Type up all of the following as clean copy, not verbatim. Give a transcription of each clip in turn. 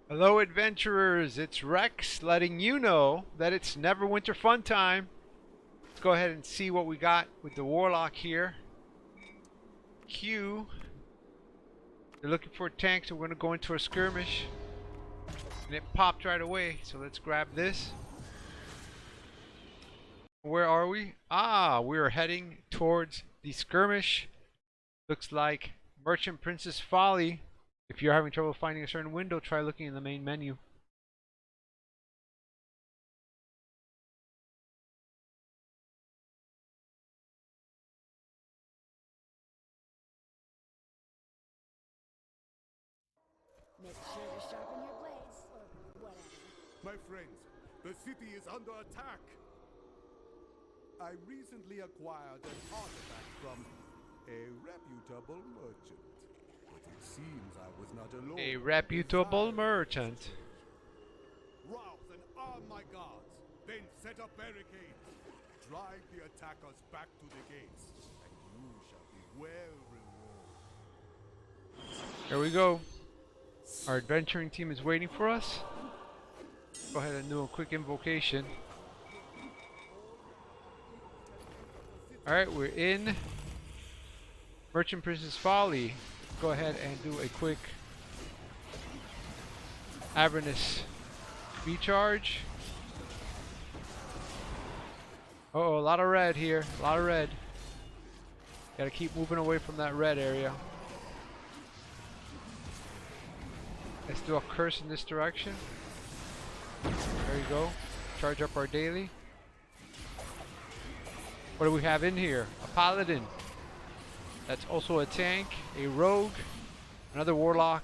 Hello adventurers, it's Rex letting you know that it's Neverwinter fun time. Let's go ahead and see what we got with the Warlock here. Q. They're looking for a tank, so we're going to go into a skirmish. And it popped right away, so let's grab this. Where are we? We're heading towards the skirmish. Looks like Merchant Princess Folly. If you're having trouble finding a certain window, try looking in the main menu. Make sure to sharpen your blades, or whatever. My friends, the city is under attack. I recently acquired an artifact from a reputable merchant. But it seems I was not alone. A reputable merchant. Rouse and arm my guards, then set up barricades. Drive the attackers back to the gates, and you shall be well rewarded. Here we go. Our adventuring team is waiting for us. Go ahead and do a quick invocation. Alright, we're in Merchant Princess Folly. Go ahead and do a quick Avernus recharge. Uh-oh, a lot of red here. A lot of red. Gotta keep moving away from that red area. Let's do a curse in this direction. There you go. Charge up our daily. What do we have in here? A paladin. That's also a tank, a rogue, another warlock,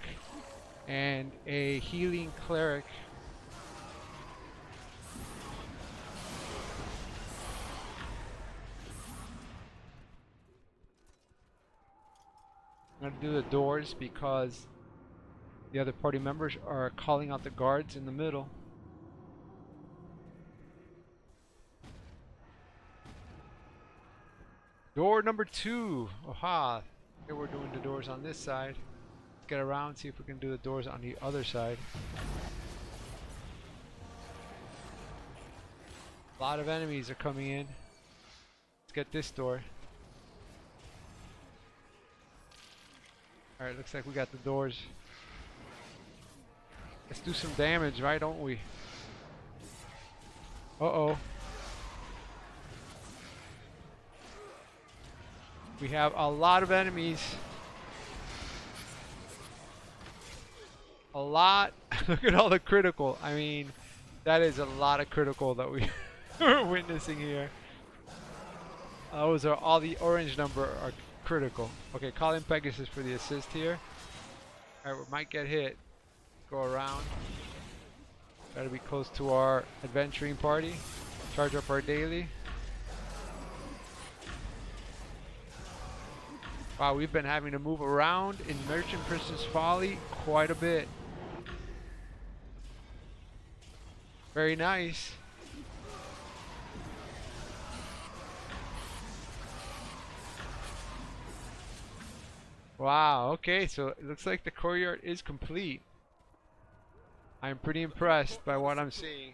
and a healing cleric. I'm going to do the doors because the other party members are calling out the guards in the middle. Door number 2. Aha. Here we're doing the doors on this side. Let's get around, see if we can do the doors on the other side. A lot of enemies are coming in. Let's get this door. Alright, looks like we got the doors. Let's do some damage, right, don't we? Uh-oh. We have a lot of enemies. A lot. Look at all the critical. I mean, that is a lot of critical that we are witnessing here. Those are all the orange number are critical. Okay, call in Pegasus for the assist here. Alright, we might get hit. Go around. Gotta be close to our adventuring party. Charge up our daily. Wow, we've been having to move around in Merchant Princess Folly quite a bit. Very nice. Wow, okay, so it looks like the courtyard is complete. I'm pretty impressed by what I'm seeing.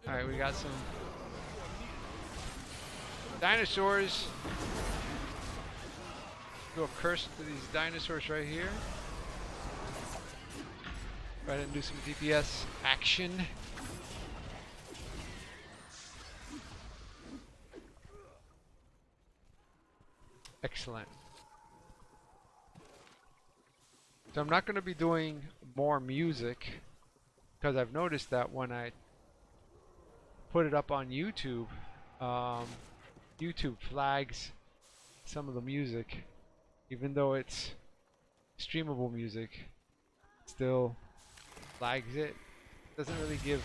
Alright, we got some dinosaurs. Do a curse to these dinosaurs right here. Go ahead and do some DPS action. Excellent. So I'm not going to be doing more music because I've noticed that when I put it up on YouTube, YouTube flags some of the music. Even though it's streamable music, it still flags it. Doesn't really give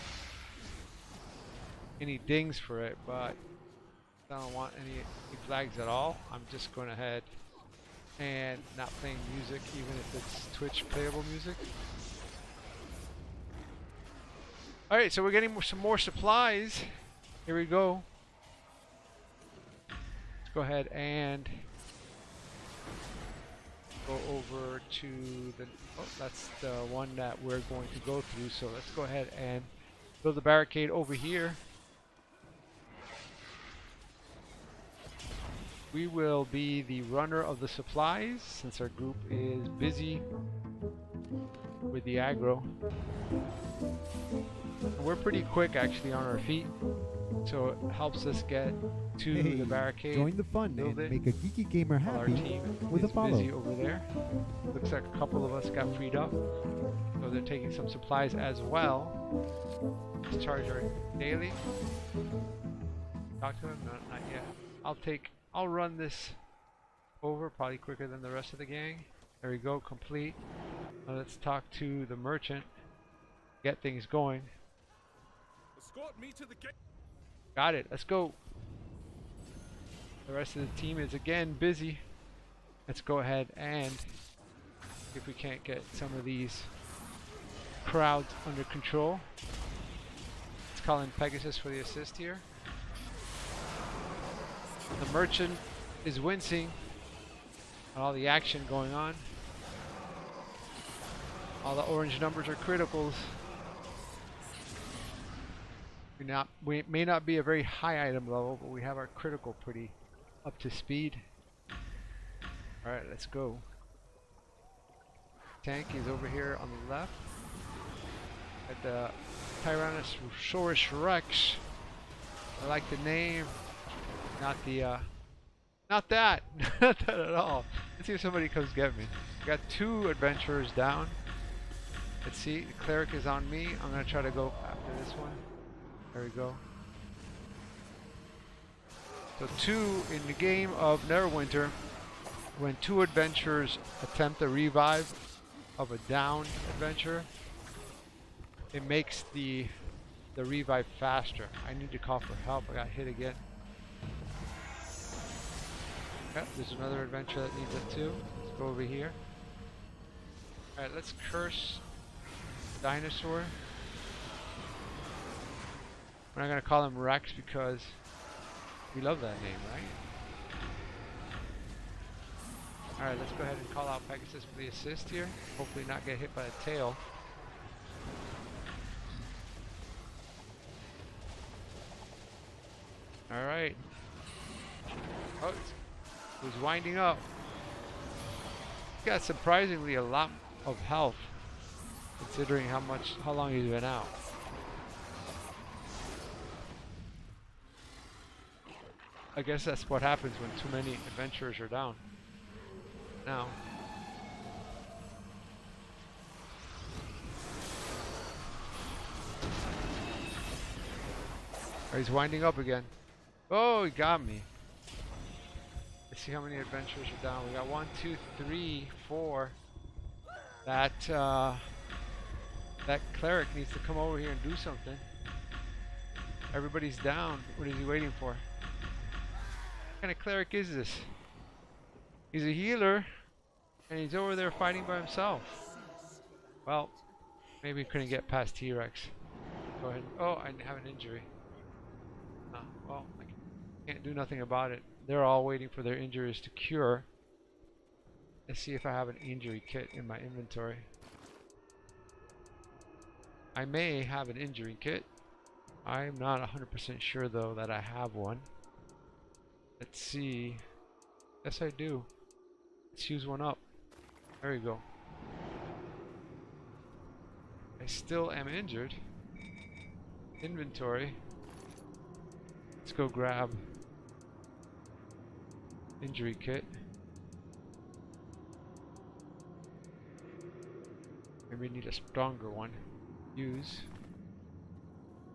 any dings for it, but I don't want any flags at all. I'm just going ahead and not playing music, even if it's Twitch playable music. Alright, so we're getting some more supplies. Here we go. Let's go ahead and go over to the, oh, that's the one that we're going to go through. So let's go ahead and build a barricade over here. We will be the runner of the supplies since our group is busy with the aggro. We're pretty quick actually on our feet, so it helps us get to the barricade. Join the fun and build it, make a geeky gamer while our happy team with a is follow. busy over there. Looks like a couple of us got freed up, so they're taking some supplies as well. Let's charge our daily. Talk to him? No, not yet. I'll run this over probably quicker than the rest of the gang. There we go, complete. Now let's talk to the merchant. Get things going. Escort me to the gate. Got it. Let's go. The rest of the team is again busy. Let's go ahead and see if we can't get some of these crowds under control. Let's call in Pegasus for the assist here. The merchant is wincing at all the action going on. All the orange numbers are criticals. We may not be a very high item level, but we have our critical pretty up to speed. Alright, let's go. Tank is over here on the left. At the Tyrannosaurus Rex. I like the name. Not the not that. Not that at all. Let's see if somebody comes get me. We got 2 adventurers down. Let's see, the cleric is on me. I'm gonna try to go after this one. There we go. So 2 in the game of Neverwinter, when 2 adventurers attempt a revive of a down adventurer, it makes the revive faster. I need to call for help. I got hit again. Okay, there's another adventurer that needs it too. Let's go over here. Alright, let's curse dinosaur. We're not going to call him Rex because we love that name, right? Alright, let's go ahead and call out Pegasus for the assist here. Hopefully not get hit by a tail. Alright. Oh, he's winding up. He's got surprisingly a lot of health, considering how long he's been out. I guess that's what happens when too many adventurers are down. Now. Oh, he's winding up again. Oh, he got me. Let's see how many adventurers are down. We got 1, 2, 3, 4. That cleric needs to come over here and do something. Everybody's down. What is he waiting for? What kind of cleric is this? He's a healer, and he's over there fighting by himself. Well, maybe he couldn't get past T-Rex. Go ahead. Oh, I have an injury. Well, I can't do nothing about it. They're all waiting for their injuries to cure. Let's see if I have an injury kit in my inventory. I may have an injury kit. I'm not 100% sure though that I have one. Let's see. Yes, I do. Let's use one up. There we go. I still am injured. Inventory. Let's go grab injury kit. Maybe need a stronger one. Use.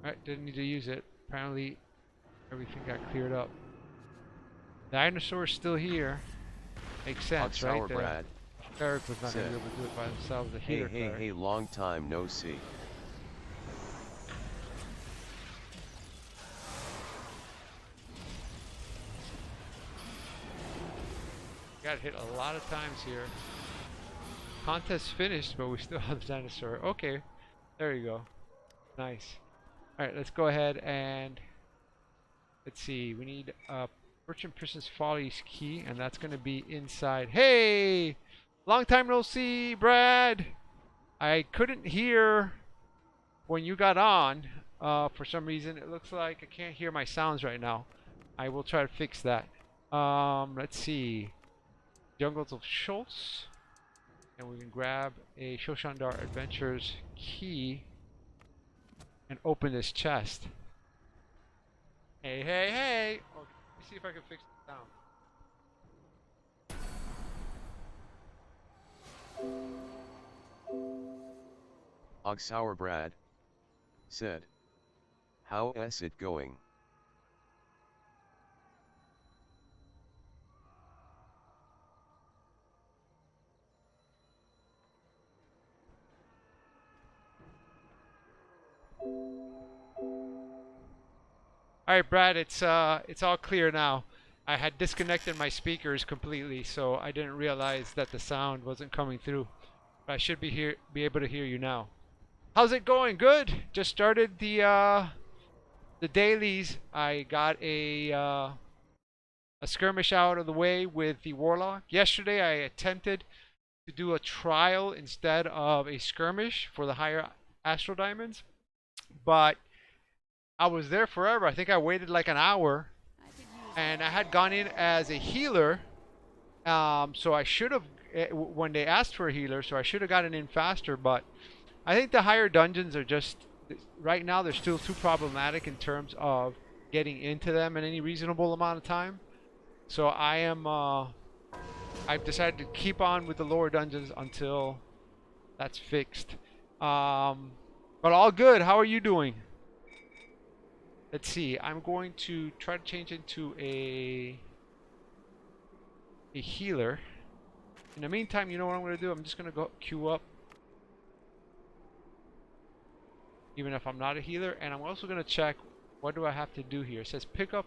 Alright, didn't need to use it. Apparently everything got cleared up. The dinosaur's still here. Makes sense, right? The cleric was not going to be able to do it by themselves. The healer cleric. Hey, long time no see. Got hit a lot of times here. Contest finished, but we still have the dinosaur. Okay, there you go. Nice. Alright, let's go ahead and let's see. We need Merchant Prison's Folly's key, and that's going to be inside. Hey! Long time no see, Brad. I couldn't hear when you got on. For some reason, it looks like I can't hear my sounds right now. I will try to fix that. Let's see. Jungles of Schultz. And we can grab a Shoshandar Adventures key and open this chest. Hey, hey, hey! Okay, let me see if I can fix the sound. Ogsour Brad said, "How is it going?" All right, Brad, it's all clear now. I had disconnected my speakers completely, so I didn't realize that the sound wasn't coming through. But I should be able to hear you now. How's it going? Good. Just started the dailies. I got a skirmish out of the way with the Warlock. Yesterday, I attempted to do a trial instead of a skirmish for the higher Astral Diamonds, but I was there forever. I think I waited like an hour, and I had gone in as a healer. So I should have, when they asked for a healer, so I should have gotten in faster. But I think the higher dungeons are just, right now, they're still too problematic in terms of getting into them in any reasonable amount of time. So I've decided to keep on with the lower dungeons until that's fixed. But all good. How are you doing? Let's see. I'm going to try to change into a healer. In the meantime, you know what I'm going to do? I'm just going to go queue up, even if I'm not a healer. And I'm also going to check, what do I have to do here? It says pick up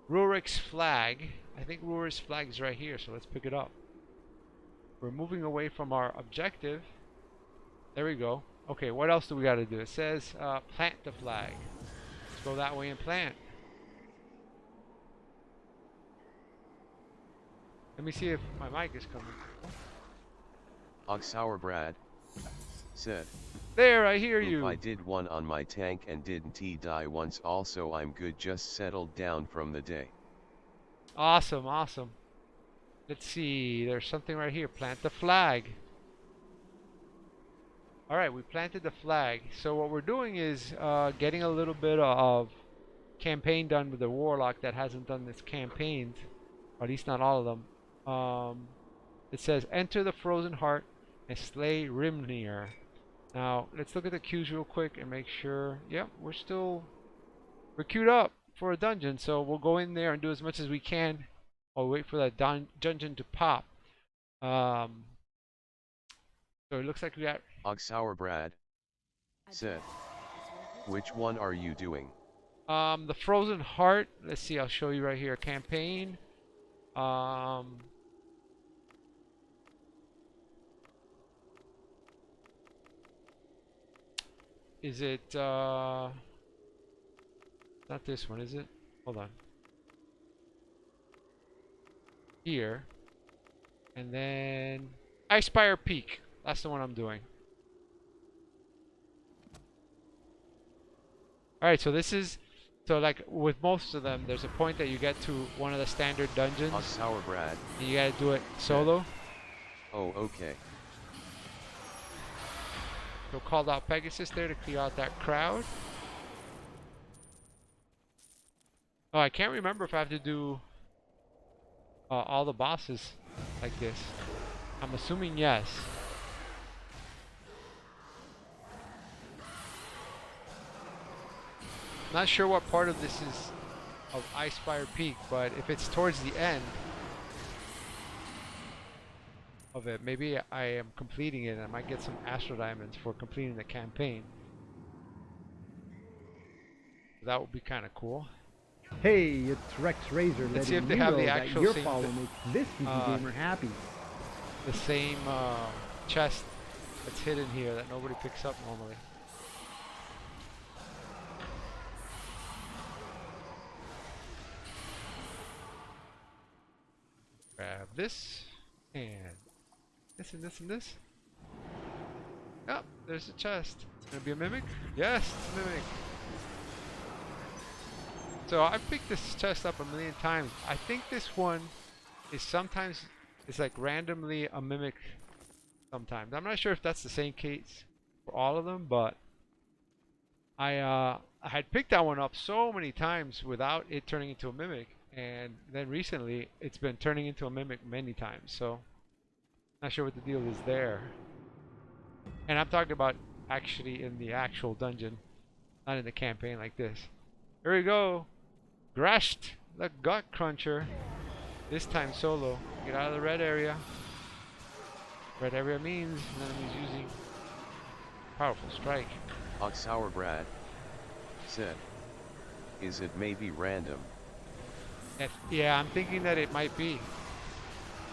Rurik's flag. I think Rurik's flag is right here, so let's pick it up. We're moving away from our objective. There we go. Okay, what else do we got to do? It says plant the flag. Let's go that way and plant. Let me see if my mic is coming. Ogsour Brad said, There, I hear "Oop, you. I did one on my tank and didn't die once. Also I'm good, just settled down from the day." Awesome, awesome. Let's see, there's something right here. Plant the flag. Alright, we planted the flag. So what we're doing is getting a little bit of campaign done with the Warlock that hasn't done this campaign. Or at least not all of them. It says, enter the Frozen Heart and slay Rimnir. Now, let's look at the queues real quick and make sure. Yep, we're queued up for a dungeon. So we'll go in there and do as much as we can. Or wait for that dungeon to pop. So it looks like we got... Ogsour Brad said, "Which one are you doing?" The Frozen Heart. Let's see, I'll show you right here. Campaign. Is it not this one, is it? Hold on. Here. And then Icespire Peak. That's the one I'm doing. Alright, so this is, so like with most of them, there's a point that you get to one of the standard dungeons. Ogsour Brad. And you gotta do it solo. Oh, okay. So called out Pegasus there to clear out that crowd. Oh, I can't remember if I have to do all the bosses like this. I'm assuming yes. Not sure what part of this is of Icespire Peak, but if it's towards the end of it, maybe I am completing it and I might get some Astral Diamonds for completing the campaign. That would be kind of cool. Hey, it's Rex Razor. Let's see if letting they you have the know that actual your same follow makes this PC gamer happy. The same chest that's hidden here that nobody picks up normally. Grab this and this, and this, and this. Yep, there's a chest. Gonna be a mimic? Yes, it's a mimic. So I've picked this chest up a million times. I think this one is sometimes, it's like randomly a mimic sometimes. I'm not sure if that's the same case for all of them, but I had picked that one up so many times without it turning into a mimic, and then recently it's been turning into a mimic many times, so not sure what the deal is there. And I'm talking about actually in the actual dungeon, not in the campaign like this. Here we go. Grashed the Gut Cruncher. This time solo. Get out of the red area. Red area means enemies using powerful strike. Oxauerbrad said, is it maybe random? Yeah, I'm thinking that it might be.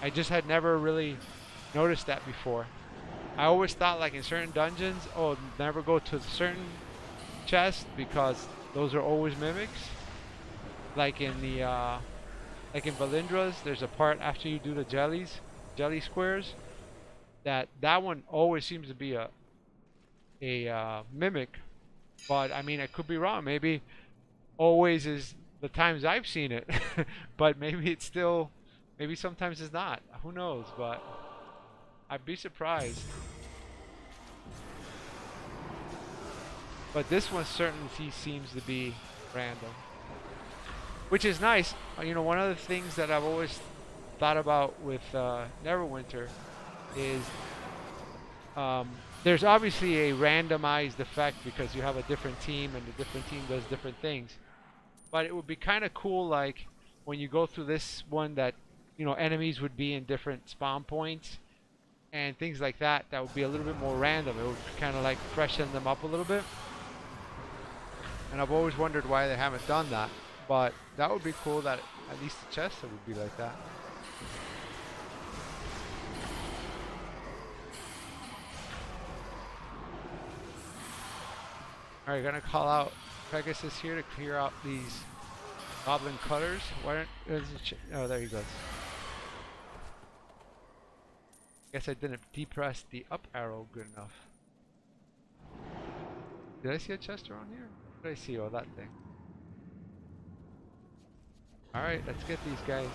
I just had never really noticed that before. I always thought like in certain dungeons, oh, never go to certain chests because those are always mimics. Like in the like in Valindra's, there's a part after you do the jelly squares, that one always seems to be a mimic. But I mean, I could be wrong. Maybe always is the times I've seen it, but maybe it's still, maybe sometimes it's not. Who knows? But I'd be surprised. But this one certainly seems to be random, which is nice. You know, one of the things that I've always thought about with Neverwinter is there's obviously a randomized effect because you have a different team and the different team does different things. But it would be kind of cool, like when you go through this one, that you know enemies would be in different spawn points and things like that. That would be a little bit more random. It would kind of like freshen them up a little bit. And I've always wondered why they haven't done that. But that would be cool that at least the chest would be like that. Alright, gonna call out Pegasus here to clear out these goblin cutters. Why don't oh, there he goes. Guess I didn't depress the up arrow good enough. Did I see a chest around here? What did I see? Oh, that thing. Alright, let's get these guys.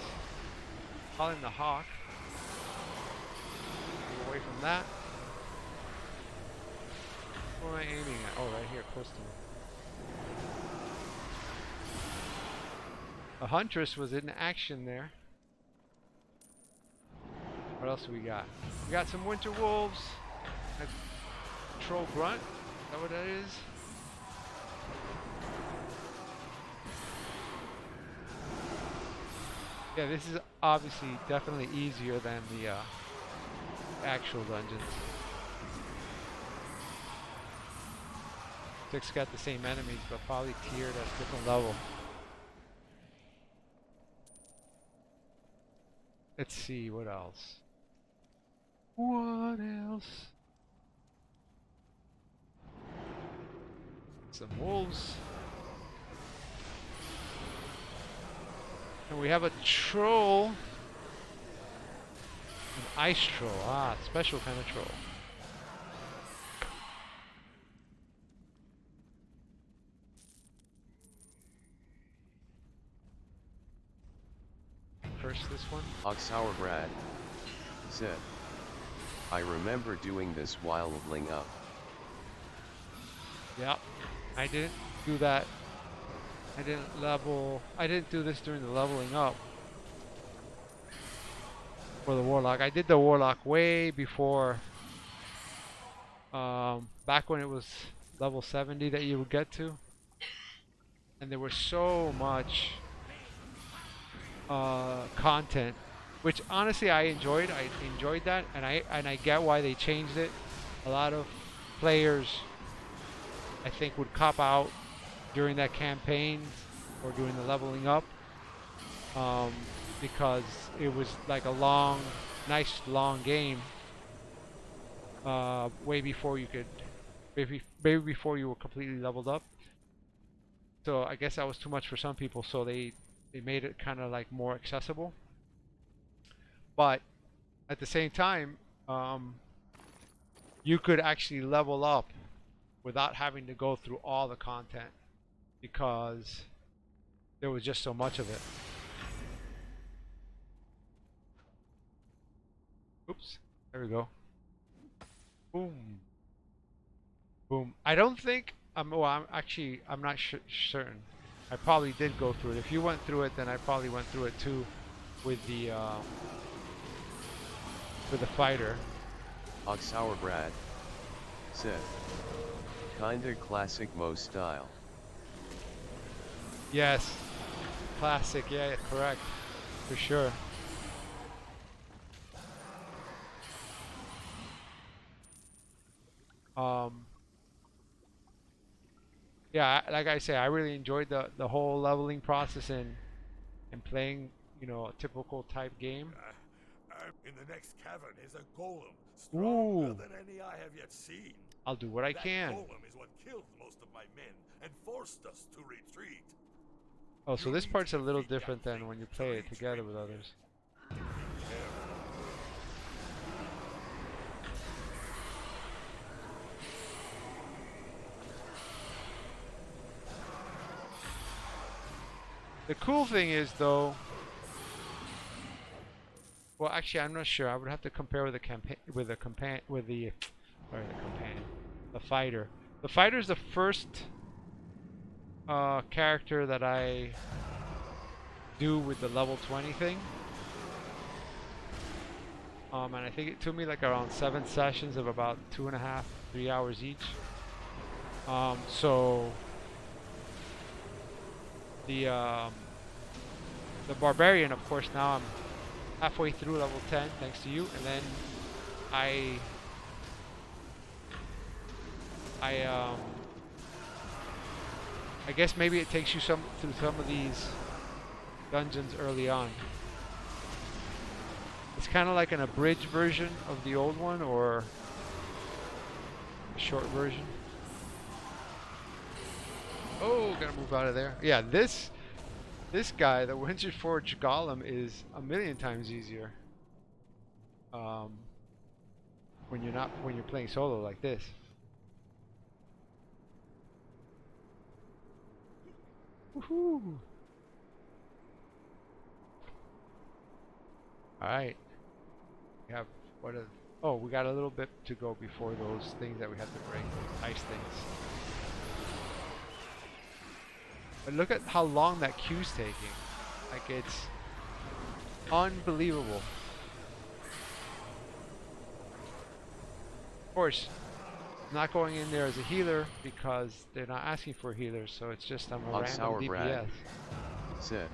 Calling the hawk. Move away from that. What am I aiming at? Oh, right here, close to me. A huntress was in action there. What else do we got? We got some winter wolves. A troll grunt. Is that what that is? Yeah, this is obviously definitely easier than the actual dungeons. Six got the same enemies, but probably tiered at a different level. Let's see, what else? What else? Some wolves. And we have a troll. An ice troll. Ah, special kind of troll. First this one. Oxauerbrad said, I remember doing this while leveling up. Yeah, I didn't do that. I didn't do this during the leveling up for the Warlock. I did the Warlock way before, back when it was level 70 that you would get to. And there was so much content, which honestly I enjoyed. I enjoyed that, and I get why they changed it. A lot of players, I think, would cop out during that campaign or during the leveling up, because it was like a nice long game, way before you could, maybe before you were completely leveled up. So I guess that was too much for some people, so they made it kind of like more accessible. But at the same time, you could actually level up without having to go through all the content because there was just so much of it. Oops, there we go. Boom. Boom. I don't think well, I'm not certain. I probably did go through it. If you went through it, then I probably went through it too with the fighter. Oxhour Brad said, kinda classic Mo style. Yes. Classic, yeah, correct. For sure. Yeah, like I say, I really enjoyed the whole leveling process and playing, you know, a typical type game. In the next cavern is a golem, Ooh. stronger than any I have yet seen. I'll do what I That can. golem is what killed most of my men and forced us to retreat. Oh, so You this need part's to a little defeat that different than thing when you to play it reach together me. with others. The cool thing is, though, well, actually, I'm not sure. I would have to compare with the the fighter. The fighter's the first character that I do with the level 20 thing. And I think it took me like around 7 sessions of about 2.5, 3 hours each. So the barbarian, of course, now I'm halfway through level 10 thanks to you, and then I guess maybe it takes you through some of these dungeons early on. It's kind of like an abridged version of the old one, or a short version. Oh, gotta move out of there. Yeah, this guy, the Winter Forge Golem, is a million times easier. When you're playing solo like this. Woohoo! All right. We have oh, we got a little bit to go before those things that we have to break, those ice things. But look at how long that queue's taking. Like, it's unbelievable. Of course, I'm not going in there as a healer because they're not asking for healers, so it's just I'm a random DPS. Brad said,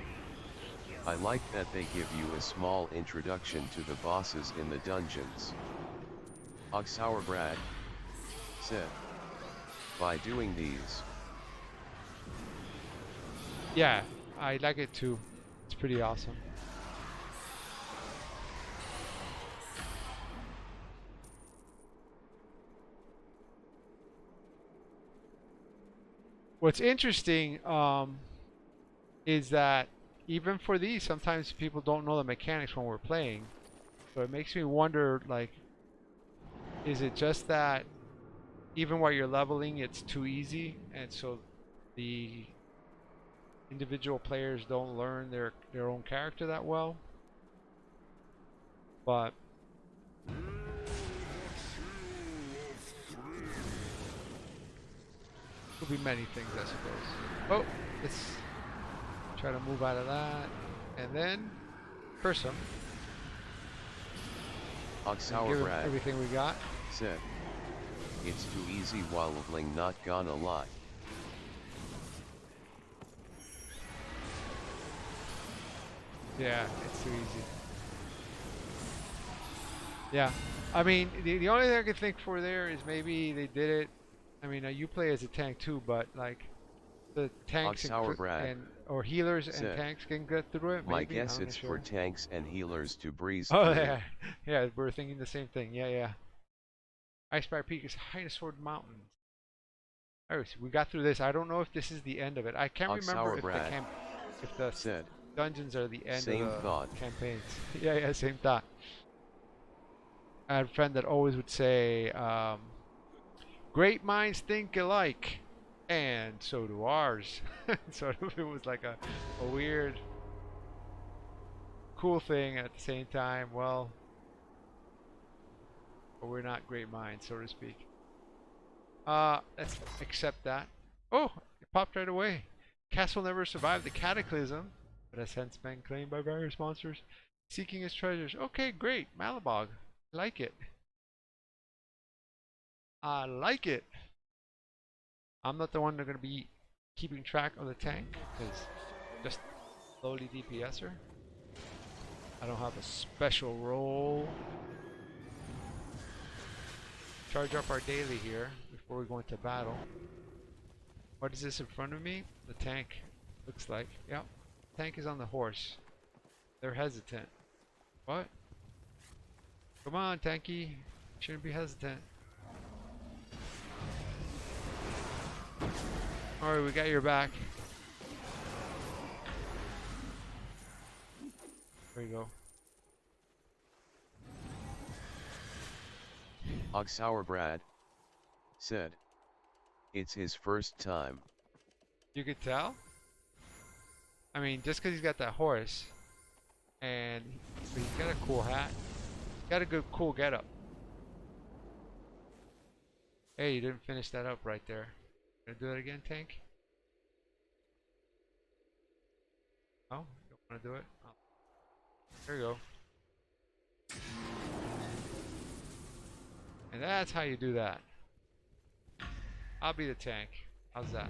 I like that they give you a small introduction to the bosses in the dungeons. Oxhour Brad said, by doing these. Yeah, I like it too. It's pretty awesome. What's interesting is that even for these, sometimes people don't know the mechanics when we're playing. So it makes me wonder, like, is it just that even while you're leveling, it's too easy, and so the individual players don't learn their own character that well? But could be many things, I suppose. Oh, let's try to move out of that, and then curse him. Oxhour Brad everything we got. Said, it's too easy while leveling, not gonna lie. Yeah, it's too easy. Yeah, I mean, the only thing I could think for there is maybe they did it. I mean, you play as a tank too, but like the tanks or healers and tanks can get through it. Maybe? My guess it's for tanks and healers to breeze through. Oh yeah, yeah, we're thinking the same thing. Yeah, yeah. Icefire Peak is highest sword mountain. Alright, so we got through this. I don't know if this is the end of it. I can't remember if the dungeons are the end of the campaigns. Yeah, yeah, same thought. I had a friend that always would say, great minds think alike, and so do ours. Sort of, it was like a weird, cool thing at the same time. Well, but we're not great minds, so to speak. Let's accept that. Oh, it popped right away. Castle never survived the cataclysm, but has since been claimed by various monsters seeking its treasures. Okay, great. Malabog. Like it. I like it. I'm not the one that's going to be keeping track of the tank, because just slowly DPSer. I don't have a special role. Charge up our daily here before we go into battle. What is this in front of me? The tank, looks like. Yep. Tank is on the horse. They're hesitant. What? Come on, tanky. Shouldn't be hesitant. Alright, we got your back. There you go. Brad said, it's his first time. You could tell? I mean, just because he's got that horse, and but he's got a cool hat. He's got a good, cool getup. Hey, you didn't finish that up right there. Gonna do it again, tank? Oh, you don't want to do it? Oh. There you go. And that's how you do that. I'll be the tank. How's that?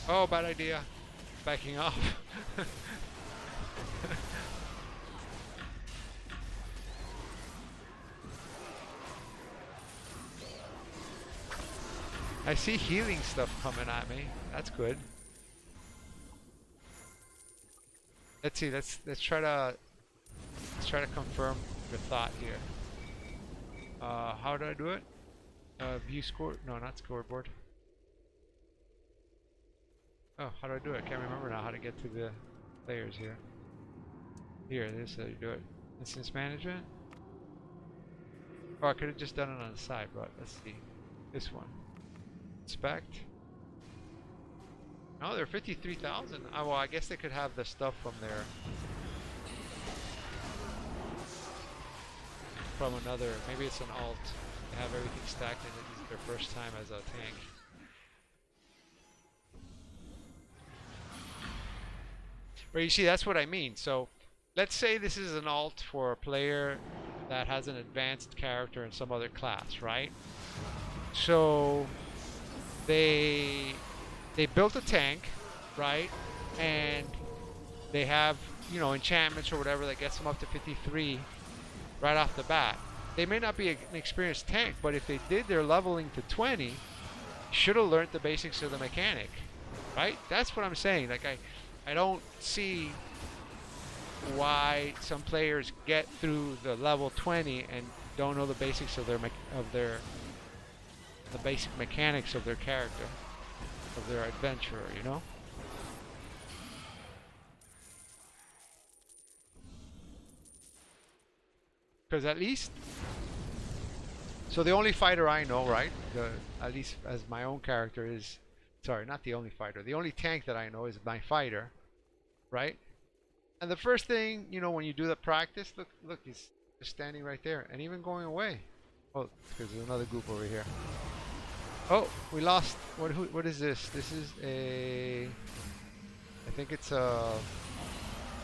Oh, bad idea. Backing off. I see healing stuff coming at me. That's good. Let's see. Let's try to confirm your thought here. How do I do it? View score? No, not scoreboard. Oh, how do I do it? I can't remember now how to get to the players here. Here, this is how you do it. Instance management. Oh, I could have just done it on the side, but let's see. This one. Inspect. No, they're 53,000. Oh, well, I guess they could have the stuff from their from another. Maybe it's an alt. They have everything stacked and it is their first time as a tank. But you see, that's what I mean. So, let's say this is an alt for a player that has an advanced character in some other class, right? So they built a tank, right? And they have, you know, enchantments or whatever that gets them up to 53 right off the bat. They may not be an experienced tank, but if they did their leveling to 20, should have learned the basics of the mechanic, right? That's what I'm saying. Like I don't see why some players get through the level 20 and don't know the basics of the basic mechanics of their character, of their adventurer, you know? Because at least, so the only fighter I know, right? At least as my own character is, sorry, not the only fighter. The only tank that I know is my fighter, right? And the first thing, you know, when you do the practice, look, he's just standing right there, and even going away. Oh, because there's another group over here. Oh, we lost. What is this? This is a, I think it's a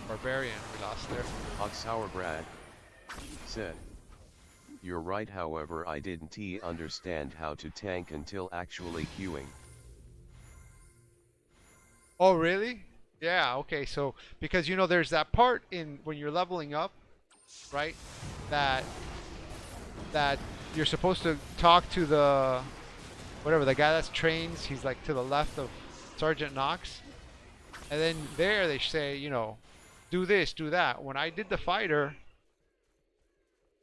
barbarian we lost there. Brad said, you're right, however I didn't understand how to tank until actually queuing. Oh, really? Yeah, okay, so, because, you know, there's that part in, when you're leveling up, right, that you're supposed to talk to the, whatever, the guy that trains, he's like to the left of Sergeant Knox, and then there they say, you know, do this, do that. When I did the fighter,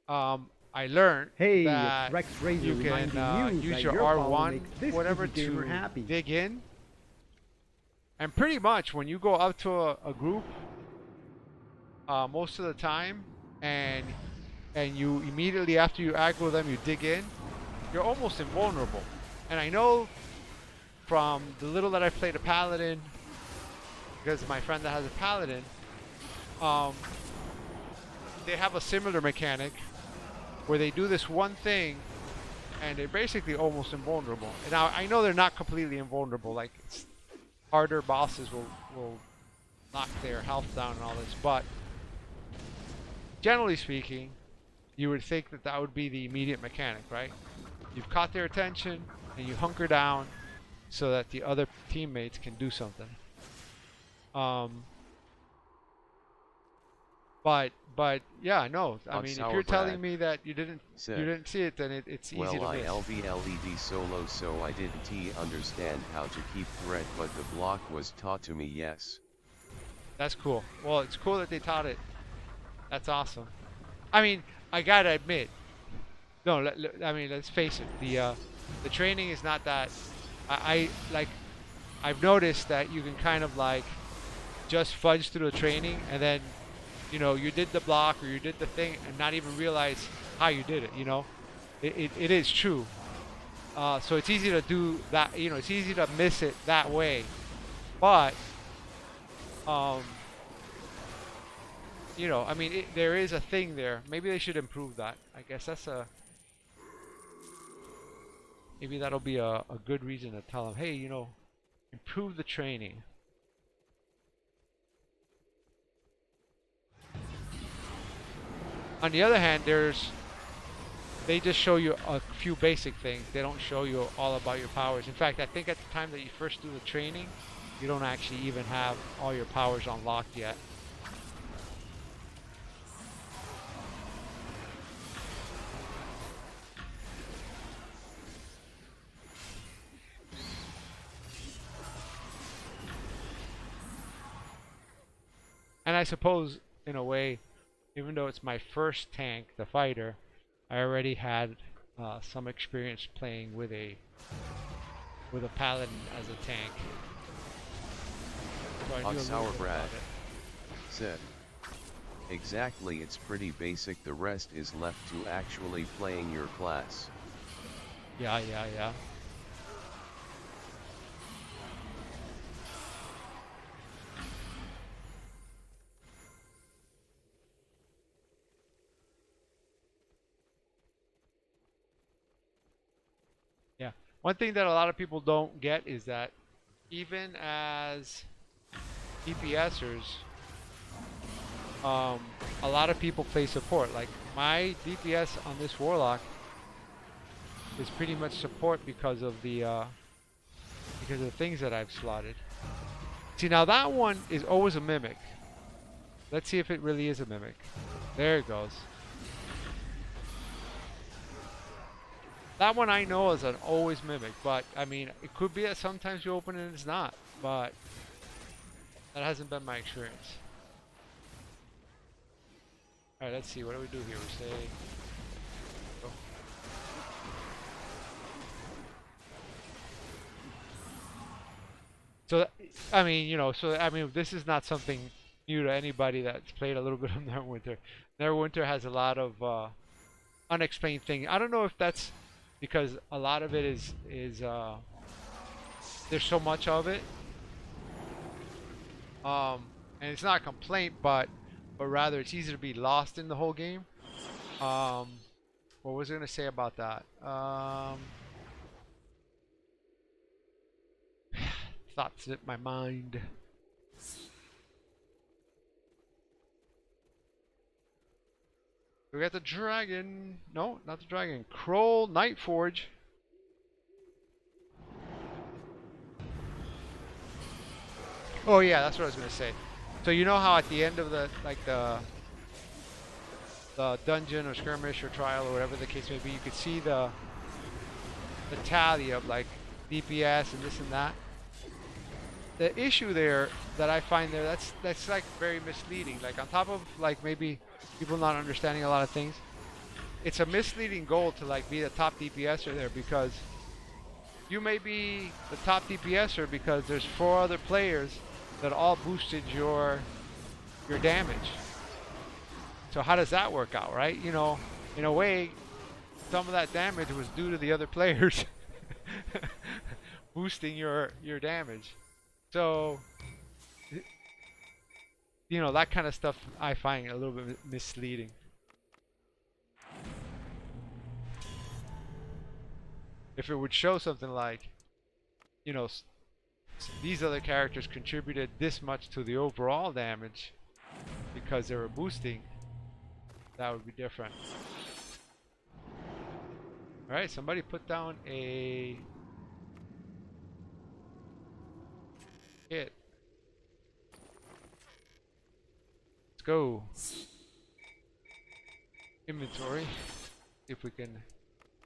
I learned that it's Rex Razor you can use your R1, whatever, to dig in. And pretty much when you go up to a group, most of the time, and you immediately after you aggro them, you dig in, you're almost invulnerable. And I know from the little that I played a paladin, because my friend that has a paladin, um, they have a similar mechanic where they do this one thing and they're basically almost invulnerable. And now I know they're not completely invulnerable, like harder bosses will knock their health down and all this, but generally speaking, you would think that that would be the immediate mechanic, right? You've caught their attention and you hunker down so that the other teammates can do something. But yeah, no. I mean, if you're telling me that you didn't see it, then it's easy to miss. Well, I LVLED solo, so I didn't understand how to keep threat, but the block was taught to me. Yes. That's cool. Well, it's cool that they taught it. That's awesome. I mean, I gotta admit. No, I mean, let's face it. The training is not that. I like. I've noticed that you can kind of like just fudge through the training, and then, you know, you did the block or you did the thing, and not even realize how you did it. You know, it is true. So it's easy to do that. You know, it's easy to miss it that way. But you know, I mean, there is a thing there. Maybe they should improve that. I guess that's maybe that'll be a good reason to tell them, hey, you know, improve the training. On the other hand, they just show you a few basic things. They don't show you all about your powers. In fact, I think at the time that you first do the training, you don't actually even have all your powers unlocked yet. And I suppose, in a way, even though it's my first tank, the fighter, I already had some experience playing with a paladin as a tank. So I knew a little bit about it. Said. Exactly, it's pretty basic. The rest is left to actually playing your class. Yeah. Yeah. One thing that a lot of people don't get is that even as DPSers, a lot of people play support. Like my DPS on this Warlock is pretty much support because of the things that I've slotted. See, now that one is always a mimic. Let's see if it really is a mimic. There it goes. That one I know is an always mimic, but I mean, it could be that sometimes you open it and it's not, but that hasn't been my experience. Alright, let's see, what do we do here? We say... Oh. So, I mean, you know, this is not something new to anybody that's played a little bit of Neverwinter. Neverwinter has a lot of unexplained things. I don't know if that's because a lot of it is there's so much of it, and it's not a complaint, but rather it's easy to be lost in the whole game. What was I gonna say about that? Thoughts hit my mind. We got the dragon. No, not the dragon. Kroll Nightforge. Oh yeah, that's what I was gonna say. So you know how at the end of the dungeon or skirmish or trial or whatever the case may be, you could see the tally of like DPS and this and that. The issue there that I find there, that's like very misleading. Like on top of like maybe people not understanding a lot of things, it's a misleading goal to like be the top DPSer there, because you may be the top DPSer because there's 4 other players that all boosted your damage. So how does that work out, right? You know, in a way, some of that damage was due to the other players boosting your damage. So, you know, that kind of stuff I find a little bit misleading. If it would show something like, you know, these other characters contributed this much to the overall damage because they were boosting, that would be different. Alright, somebody put down a hit. Let's go. Inventory. See if we can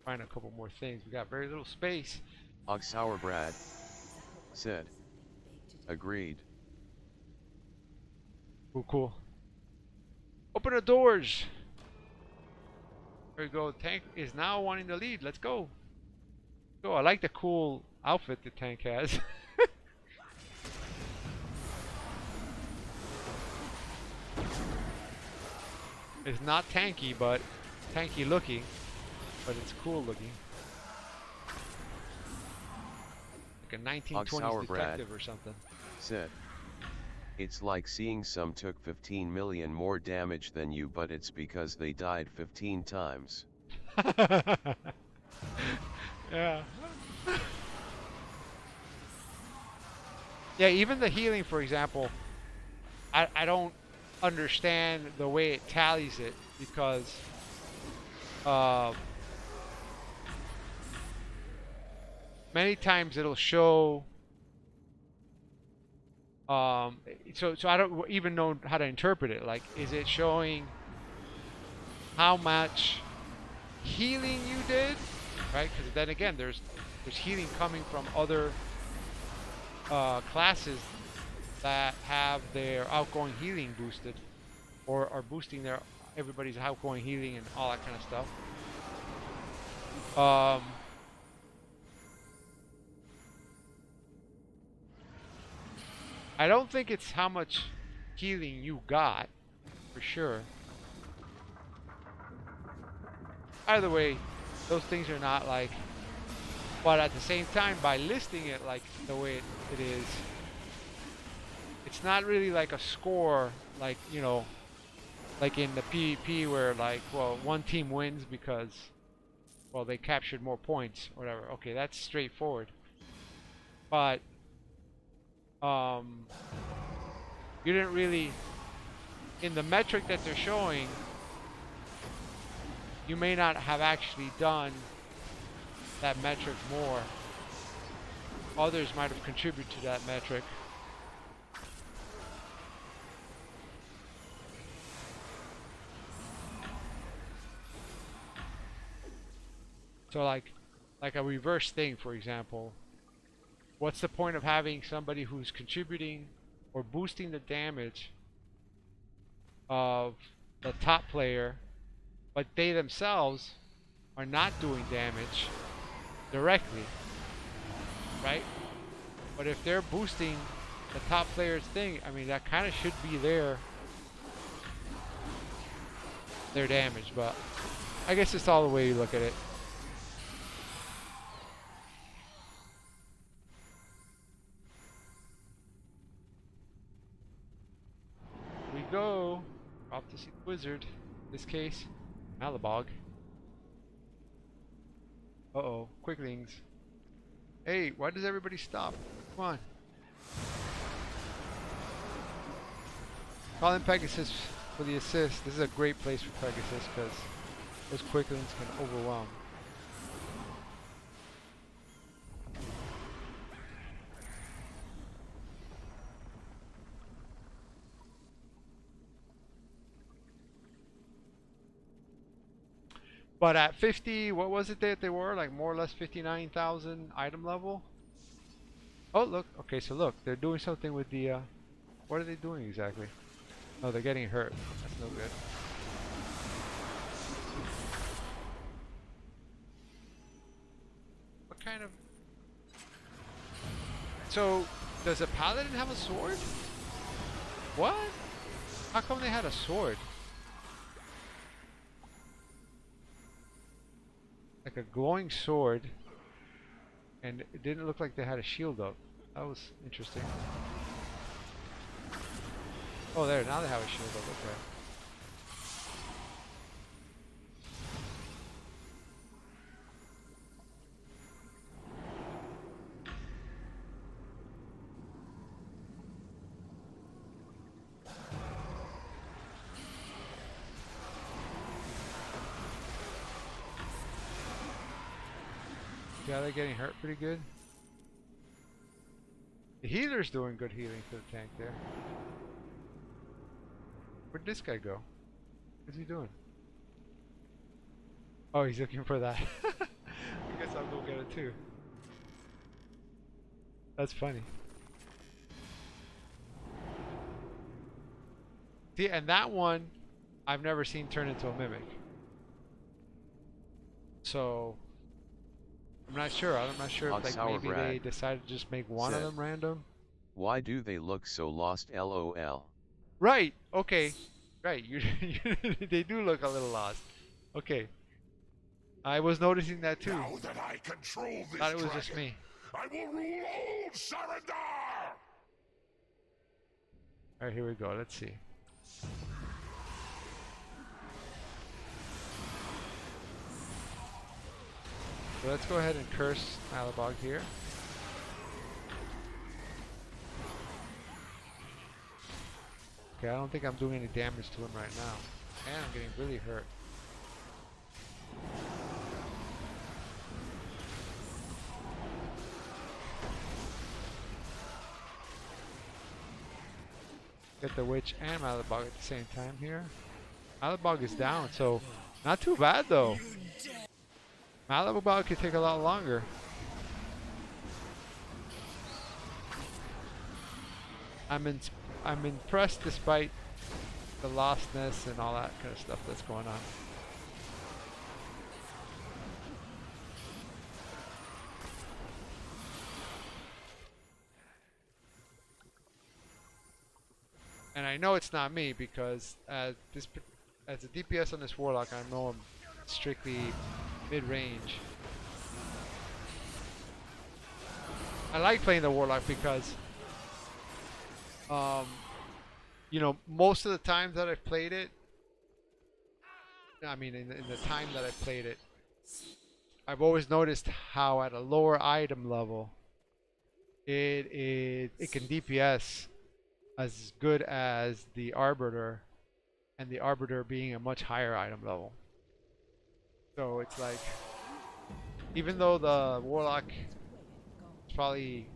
find a couple more things. We got very little space. Brad said. Agreed. Cool, cool. Open the doors. There we go. Tank is now wanting to lead. Let's go. Oh, I like the cool outfit the tank has. It's not tanky, but tanky looking. But it's cool looking. Like a 1920s detective or something. Said. It's like seeing some took 15 million more damage than you, but it's because they died 15 times. Yeah. Yeah, even the healing, for example, I don't understand the way it tallies it, because many times it'll show so I don't even know how to interpret it. Like, is it showing how much healing you did, right? Because then again, there's healing coming from other classes that have their outgoing healing boosted, or are boosting their everybody's outgoing healing and all that kind of stuff. I don't think it's how much healing you got, for sure. Either way, those things are not like, but at the same time, by listing it like the way it is, it's not really like a score, like, you know, like in the PvP where, like, well, one team wins because, well, they captured more points or whatever. Okay, that's straightforward. But you didn't really, in the metric that they're showing, you may not have actually done that metric more. Others might have contributed to that metric. So like a reverse thing, for example. What's the point of having somebody who's contributing or boosting the damage of the top player, but they themselves are not doing damage directly, right? But if they're boosting the top player's thing, I mean, that kind of should be their damage, but I guess it's all the way you look at it. We go. Off to see the wizard. In this case, Malabog. Uh-oh, quicklings. Hey, why does everybody stop? Come on. Call in Pegasus for the assist. This is a great place for Pegasus because those quicklings can overwhelm. But at 50, what was it that they were? Like more or less 59,000 item level? Oh, look. Okay, so look. They're doing something with the... what are they doing exactly? Oh, they're getting hurt. That's no good. What kind of... So, does a paladin have a sword? What? How come they had a sword? like a glowing sword, and it didn't look like they had a shield up. That was interesting. Oh, there, now they have a shield up. Okay. Yeah, they're getting hurt pretty good. The healer's doing good healing for the tank there. Where'd this guy go? What's he doing? Oh, he's looking for that. I guess I'll go get it too. That's funny. See, and that one I've never seen turn into a mimic. So I'm not sure. I'm not sure if like maybe they decided to just make one of them random. Why do they look so lost? LOL. Right. Okay. Right. They do look a little lost. Okay. I was noticing that too. Now that I control this Thought it was dragon, just me. I will rule all Sarandar! Alright, here we go. Let's see. So let's go ahead and curse Malabog here. Okay, I don't think I'm doing any damage to him right now. And I'm getting really hurt. Get the witch and Malabog at the same time here. Malabog is down, so not too bad though. Malabog could take a lot longer. I'm impressed despite the lostness and all that kind of stuff that's going on. And I know it's not me because as a DPS on this Warlock, I know I'm strictly mid-range. I like playing the Warlock because you know, most of the times that I've played it, I mean in the time that I've played it, I've always noticed how at a lower item level it can DPS as good as the Arbiter, and the Arbiter being a much higher item level. So it's like, even though the Warlock probably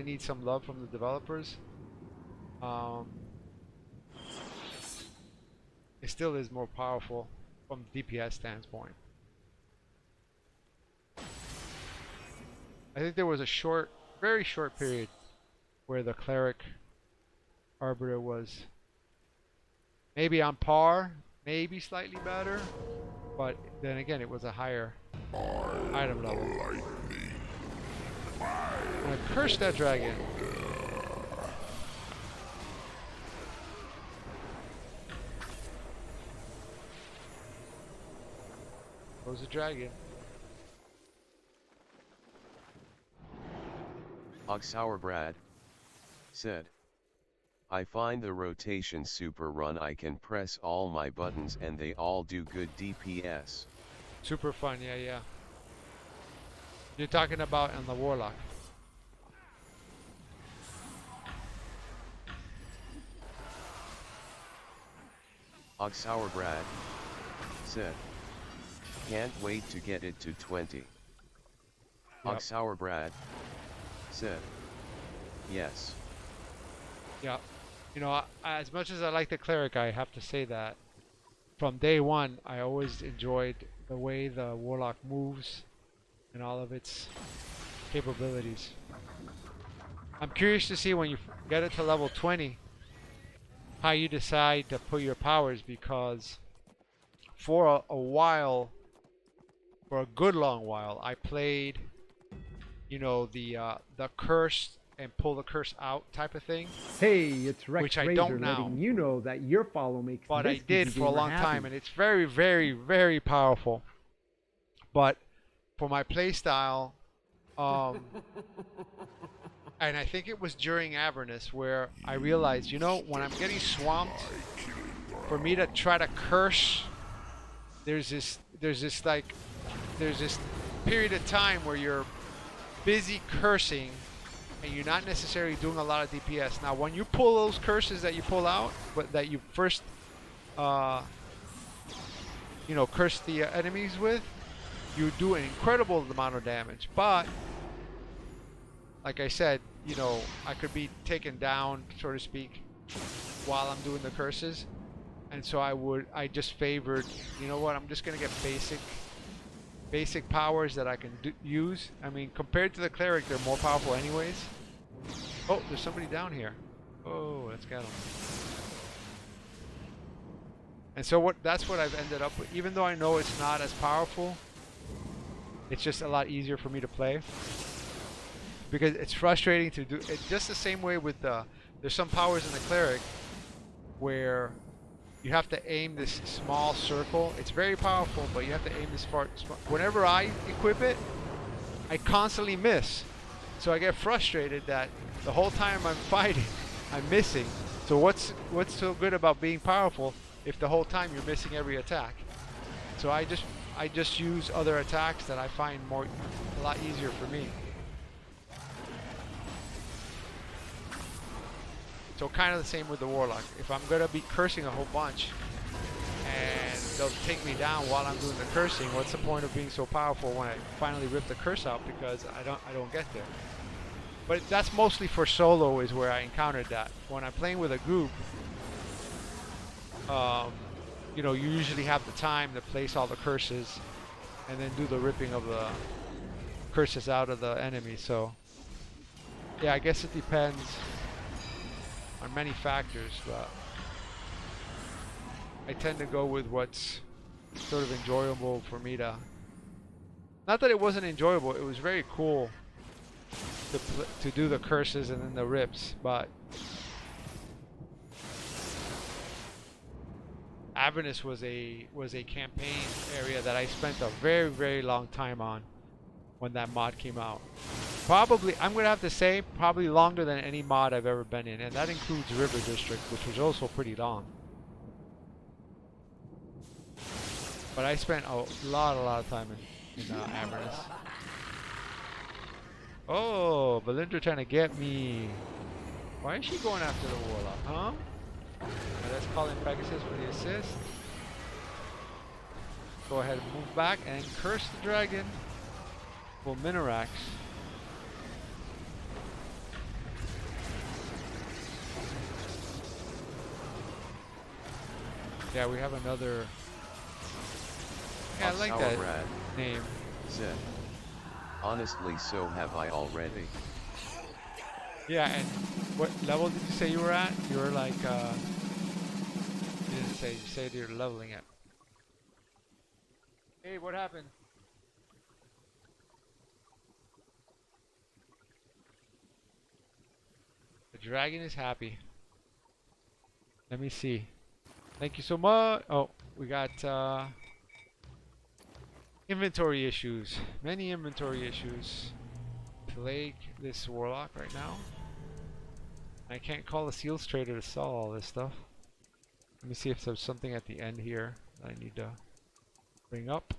needs some love from the developers, it still is more powerful from the DPS standpoint. I think there was a very short period where the Cleric Arbiter was maybe on par, maybe slightly better, but then again it was a higher item level. I'm gonna curse that dragon. Goes the dragon. Oxauerbrad said, I find the rotation super run. I can press all my buttons and they all do good DPS. Super fun, yeah. You're talking about on the Warlock. Oxauerbrad said, can't wait to get it to 20. Yep. Oxauerbrad said, yes. Yeah. You know, as much as I like the Cleric, I have to say that from day one, I always enjoyed the way the Warlock moves and all of its capabilities. I'm curious to see when you get it to level 20 how you decide to put your powers, because for a while, for a good long while, I played, you know, the curse and pull the curse out type of thing. Hey, it's Rex Which I Razor don't now. letting you know that your follow makes But this I did PC for a gamer long happy. time, and it's very, very, very powerful. But for my play style, and I think it was during Avernus where I realized, you know, when I'm getting swamped, for me to try to curse, there's this period of time where you're busy cursing and you're not necessarily doing a lot of DPS. Now, when you pull those curses that you pull out, but that you first, curse the enemies with, you do an incredible amount of damage. But, like I said, you know, I could be taken down, so to speak, while I'm doing the curses. And so I just favored, you know what, I'm just going to get basic powers that I can use. I mean, compared to the cleric, they're more powerful anyways. Oh, there's somebody down here. Oh, let's get him. And so that's what I've ended up with. Even though I know it's not as powerful, it's just a lot easier for me to play. Because it's frustrating to do it just the same way with there's some powers in the cleric where you have to aim this small circle. It's very powerful, but you have to aim this far. Whenever I equip it, I constantly miss. So I get frustrated that the whole time I'm fighting, I'm missing. So what's so good about being powerful if the whole time you're missing every attack? So I just use other attacks that I find a lot easier for me. So kind of the same with the Warlock. If I'm gonna be cursing a whole bunch and they'll take me down while I'm doing the cursing, what's the point of being so powerful when I finally rip the curse out because I don't get there? But that's mostly for solo is where I encountered that. When I'm playing with a group, you know, you usually have the time to place all the curses and then do the ripping of the curses out of the enemy. So yeah, I guess it depends on many factors, but I tend to go with what's sort of enjoyable for me to. Not that it wasn't enjoyable; it was very cool to do the curses and then the rips. But Avernus was a campaign area that I spent a very, very long time on when that mod came out. Probably, I'm gonna have to say, probably longer than any mod I've ever been in, and that includes River District, which was also pretty long. But I spent a lot of time in Avernus. Oh, Belinda trying to get me. Why is she going after the Warlock, huh? Let's call in Pegasus for the assist. Go ahead and move back and curse the dragon. Well, Minorax. Yeah, we have another. Yeah, I like that name. Said. Honestly, so have I already. Yeah, and what level did you say you were at? You were like, you didn't say. You said you're leveling it. Hey, what happened? The dragon is happy. Let me see. Thank you so much. Oh, we got inventory issues. Many inventory issues. Plague this Warlock right now. I can't call the Seals Trader to sell all this stuff. Let me see if there's something at the end here that I need to bring up.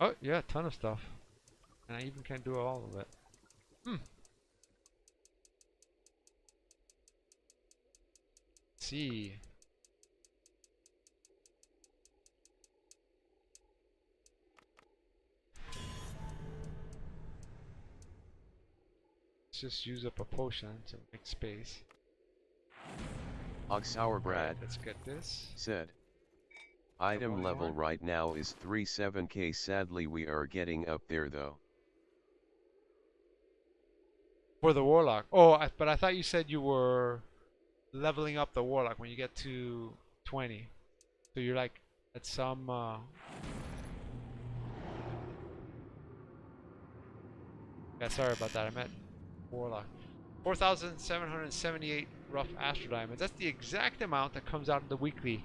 Oh, yeah, a ton of stuff. And I even can't do all of it. See. Let's just use up a potion to make space. Oxauerbrad Let's get this. said. Item level right now is 37k. Sadly, we are getting up there though. For the Warlock. Oh, but I thought you said you were leveling up the Warlock when you get to 20. So you're like at some yeah, sorry about that. I meant Warlock. 4,778 rough Astro Diamonds. That's the exact amount that comes out of the weekly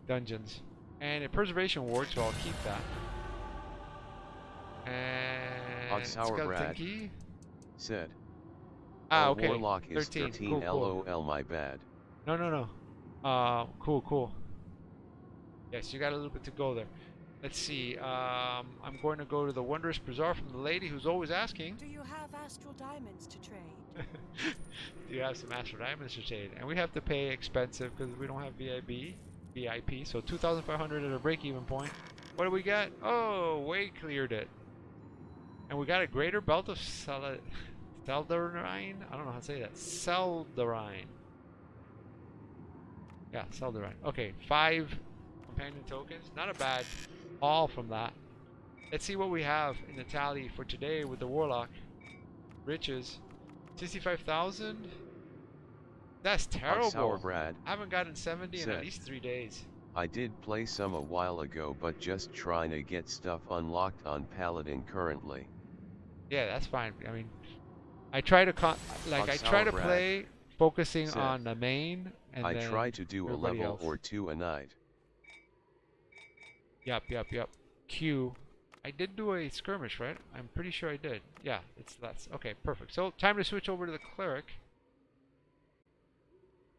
dungeons. And a preservation ward, so I'll keep that. And skeleton Brad key. said. Ah, Oh, okay. Warlock is 13. 13. Cool. LOL, my bad. No. Cool. Yes, you got a little bit to go there. Let's see. I'm going to go to the Wondrous Bazaar from the lady who's always asking. Do you have astral diamonds to trade? Do you have some astral diamonds to trade? And we have to pay expensive because we don't have VIP. So 2,500 at a break-even point. What do we got? Oh, way cleared it. And we got a greater belt of Seldarine. I don't know how to say that. Seldarine. Yeah, Seldarine. Okay, 5 companion tokens. Not a bad haul from that. Let's see what we have in the tally for today with the Warlock. Riches. 65,000? That's terrible. Brad I haven't gotten 70 in said, at least 3 days. I did play some a while ago, but just trying to get stuff unlocked on Paladin currently. Yeah, that's fine. I mean, I try to play focusing said, on the main, and I then try to do a everybody level else. or 2 a night. Yep. Q. I did do a skirmish, right? I'm pretty sure I did. Yeah, it's less. Okay, perfect. So time to switch over to the cleric.